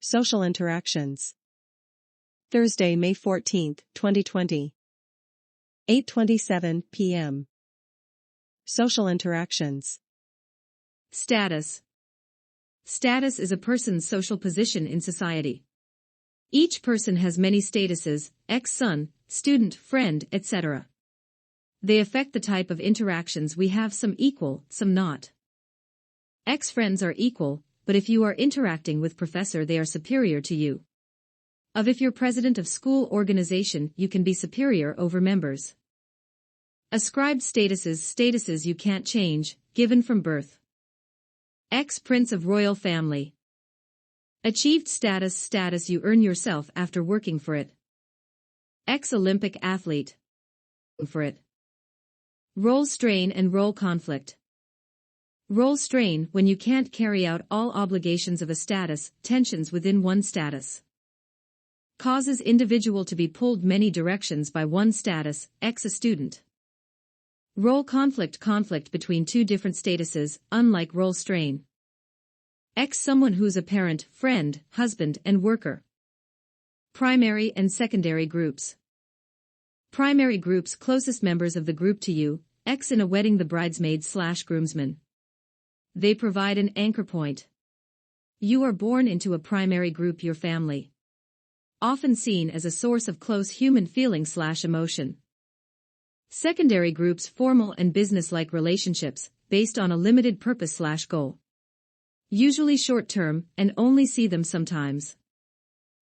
Social interactions. Thursday, May 14, 2020. 8:27 p.m. Social interactions. Status. Status is a person's social position in society. Each person has many statuses: ex-son, student, friend, etc. They affect the type of interactions we have, some equal, some not. Ex-friends are equal, but if you are interacting with professor, they are superior to you. If you're president of school organization, you can be superior over members. Ascribed statuses you can't change, given from birth. Ex-prince of royal family. Achieved status you earn yourself after working for it. Ex-Olympic athlete. For it. Role strain and role conflict. Role strain, when you can't carry out all obligations of a status, tensions within one status. Causes individual to be pulled many directions by one status, ex a student. Role conflict between two different statuses, unlike role strain. Ex someone who's a parent, friend, husband, and worker. Primary and secondary groups. Primary groups, closest members of the group to you, ex in a wedding, the bridesmaid/groomsman. They provide an anchor point. You are born into a primary group, your family. Often seen as a source of close human feeling/emotion. Secondary groups, formal and business-like relationships, based on a limited purpose/goal. Usually short-term, and only see them sometimes.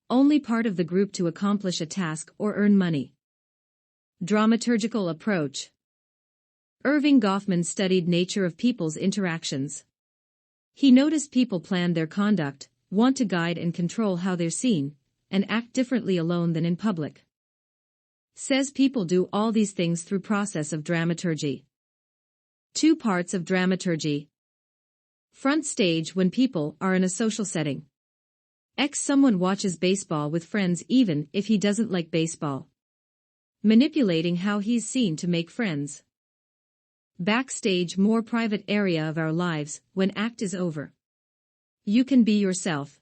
Only part of the group to accomplish a task or earn money. Dramaturgical approach. Erving Goffman studied nature of people's interactions. He noticed people plan their conduct, want to guide and control how they're seen, and act differently alone than in public. Says people do all these things through process of dramaturgy. Two parts of dramaturgy. Front stage, when people are in a social setting. Someone watches baseball with friends even if he doesn't like baseball. Manipulating how he's seen to make friends. Backstage, more private area of our lives, when act is over. You can be yourself.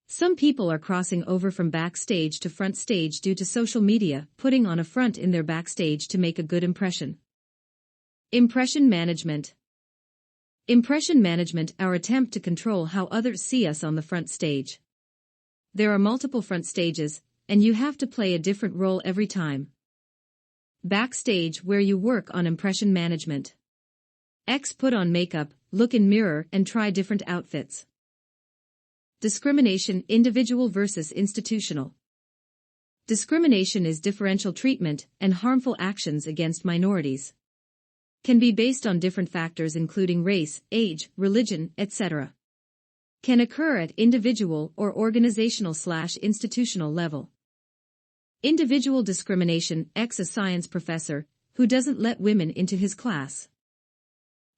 Some people are crossing over from backstage to front stage due to social media, putting on a front in their backstage to make a good impression. Impression management. Impression management, our attempt to control how others see us on the front stage. There are multiple front stages, and you have to play a different role every time. Backstage, where you work on impression management. Put on makeup, look in mirror, and try different outfits. Discrimination, individual versus institutional. Discrimination is differential treatment and harmful actions against minorities. Can be based on different factors including race, age, religion, etc. Can occur at individual or organizational/institutional level. Individual discrimination, a science professor who doesn't let women into his class.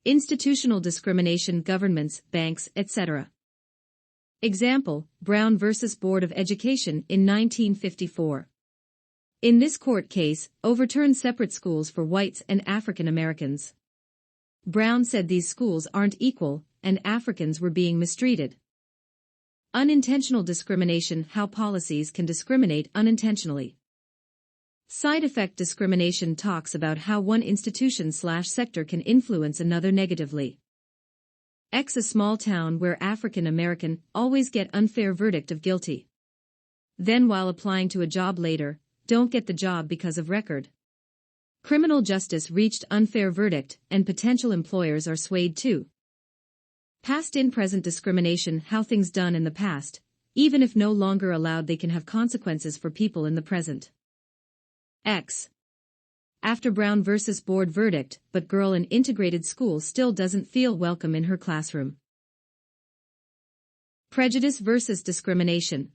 Institutional discrimination, governments, banks, etc. Example, Brown versus Board of Education in 1954. In this court case, overturned separate schools for whites and African Americans. Brown said these schools aren't equal, and Africans were being mistreated. Unintentional discrimination, how policies can discriminate unintentionally. Side effect discrimination talks about how one institution/sector can influence another negatively. A small town where African American always get unfair verdict of guilty. Then while applying to a job later, don't get the job because of record. Criminal justice reached unfair verdict, and potential employers are swayed too. Past in present discrimination, how things done in the past, even if no longer allowed, they can have consequences for people in the present. After Brown versus Board verdict, but girl in integrated school still doesn't feel welcome in her classroom. Prejudice versus discrimination.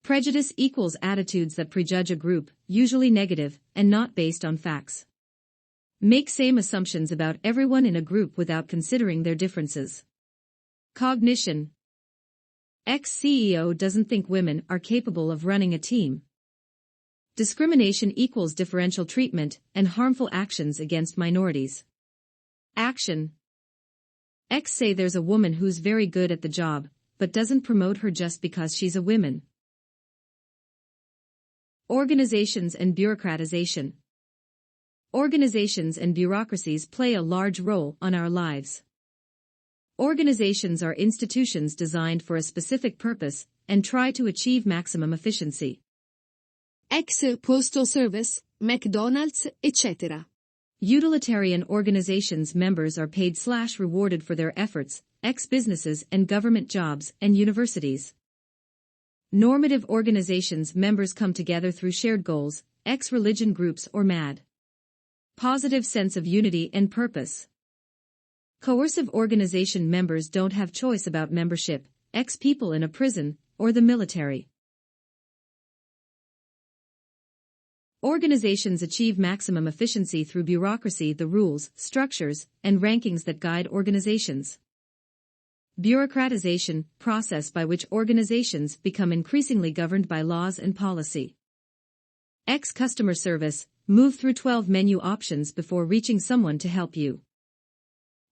Prejudice equals attitudes that prejudge a group, usually negative, and not based on facts. Make same assumptions about everyone in a group without considering their differences. Cognition. Ex-CEO doesn't think women are capable of running a team. Discrimination equals differential treatment and harmful actions against minorities. Action. X say there's a woman who's very good at the job, but doesn't promote her just because she's a woman. Organizations and bureaucratization. Organizations and bureaucracies play a large role on our lives. Organizations are institutions designed for a specific purpose and try to achieve maximum efficiency. Ex-Postal Service, McDonald's, etc. Utilitarian organizations members are paid/rewarded for their efforts, ex-businesses and government jobs and universities. Normative organizations members come together through shared goals, ex-religion groups or MAD. Positive sense of unity and purpose. Coercive organization members don't have choice about membership, ex-people in a prison, or the military. Organizations achieve maximum efficiency through bureaucracy, the rules, structures, and rankings that guide organizations. Bureaucratization, process by which organizations become increasingly governed by laws and policy. Ex-customer service, move through 12 menu options before reaching someone to help you.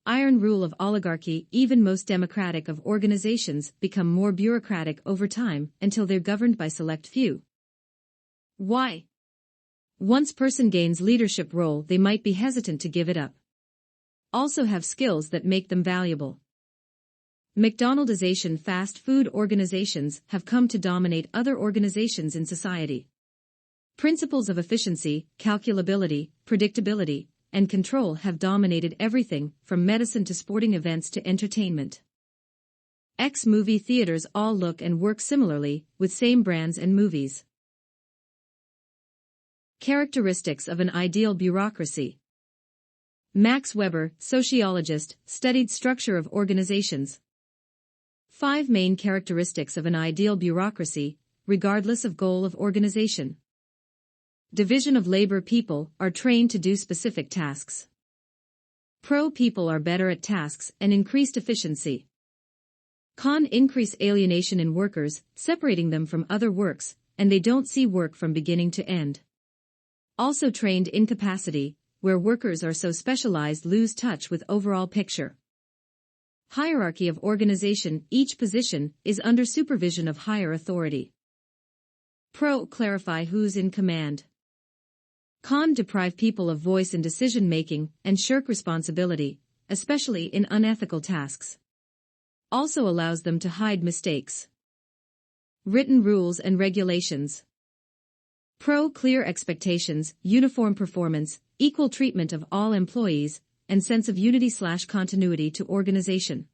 Iron rule of oligarchy, even most democratic of organizations become more bureaucratic over time until they're governed by select few. Why? Once person gains leadership role, they might be hesitant to give it up. Also have skills that make them valuable. McDonaldization. Fast food organizations have come to dominate other organizations in society. Principles of efficiency, calculability, predictability, and control have dominated everything from medicine to sporting events to entertainment. Ex-movie theaters all look and work similarly, with same brands and movies. Characteristics of an ideal bureaucracy. Max Weber, sociologist, studied structure of organizations. 5 main characteristics of an ideal bureaucracy, regardless of goal of organization. Division of labor. People are trained to do specific tasks. Pro. People are better at tasks and increased efficiency. Con. Increase alienation in workers, separating them from other works, and they don't see work from beginning to end. Also trained incapacity, where workers are so specialized lose touch with overall picture. Hierarchy of organization. Each position is under supervision of higher authority. Pro. Clarify who's in command. Con. Deprive people of voice in decision-making and shirk responsibility, especially in unethical tasks. Also allows them to hide mistakes. Written rules and regulations. Pro. Clear expectations, uniform performance, equal treatment of all employees, and sense of unity/continuity to organization.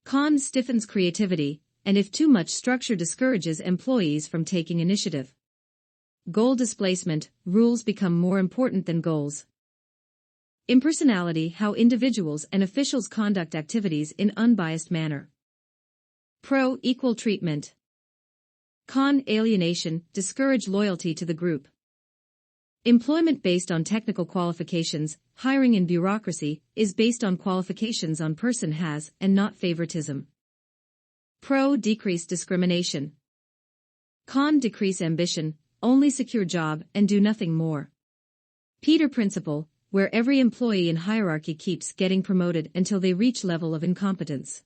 Con. Stiffens creativity, and if too much structure discourages employees from taking initiative. Goal displacement, rules become more important than goals. Impersonality. How individuals and officials conduct activities in unbiased manner. Pro. Equal treatment. Con. Alienation, discourage loyalty to the group. Employment based on technical qualifications. Hiring in bureaucracy is based on qualifications on person has and not favoritism. Pro. Decrease discrimination. Con. Decrease ambition, only secure job and do nothing more. Peter Principle, where every employee in hierarchy keeps getting promoted until they reach level of incompetence.